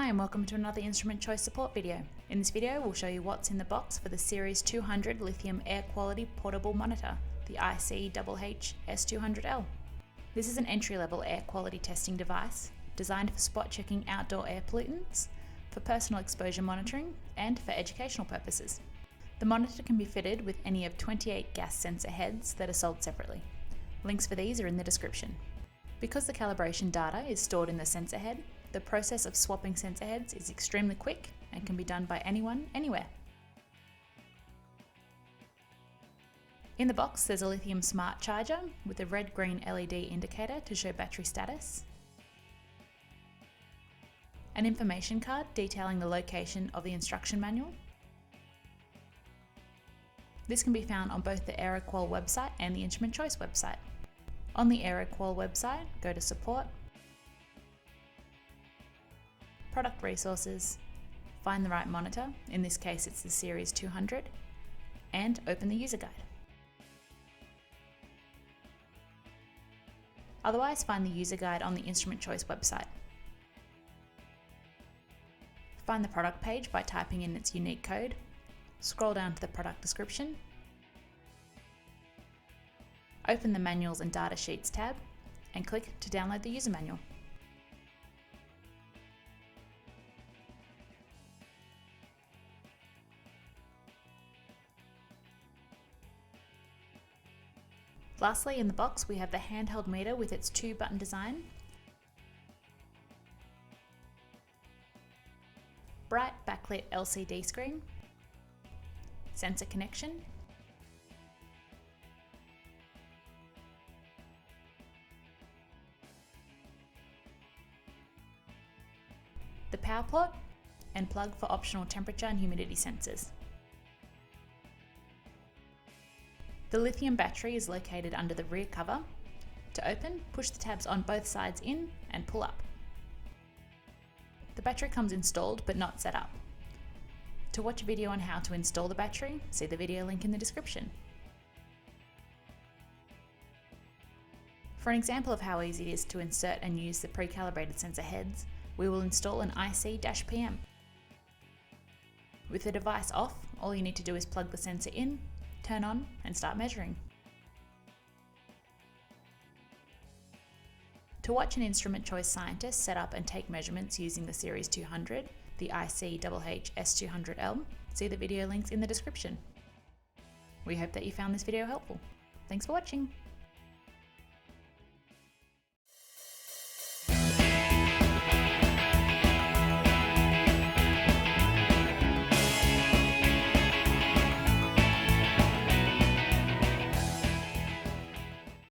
Hi and welcome to another instrument choice support video. In this video we'll show you what's in the box for the Series 200 Lithium Air Quality Portable Monitor, the IC-HH-S200L. This is an entry-level air quality testing device designed for spot checking outdoor air pollutants, for personal exposure monitoring and for educational purposes. The monitor can be fitted with any of 28 gas sensor heads that are sold separately. Links for these are in the description. Because the calibration data is stored in the sensor head, the process of swapping sensor heads is extremely quick and can be done by anyone, anywhere. In the box there's a lithium smart charger with a red-green LED indicator to show battery status, an information card detailing the location of the instruction manual. This can be found on both the AeroQual website and the Instrument Choice website. On the AeroQual website, go to Support, Product Resources, find the right monitor, in this case it's the Series 200, and open the user guide. Otherwise, find the user guide on the Instrument Choice website. Find the product page by typing in its unique code, scroll down to the product description, open the Manuals and Data Sheets tab, and click to download the user manual. Lastly, in the box we have the handheld meter with its 2-button design, bright backlit LCD screen, sensor connection, the power port, and plug for optional temperature and humidity sensors. The lithium battery is located under the rear cover. To open, push the tabs on both sides in and pull up. The battery comes installed but not set up. To watch a video on how to install the battery, see the video link in the description. For an example of how easy it is to insert and use the pre-calibrated sensor heads, we will install an IC-PM. With the device off, all you need to do is plug the sensor in, turn on and start measuring. To watch an Instrument Choice scientist set up and take measurements using the Series 200, the IC-HH-S200L, see the video links in the description. We hope that you found this video helpful. Thanks for watching.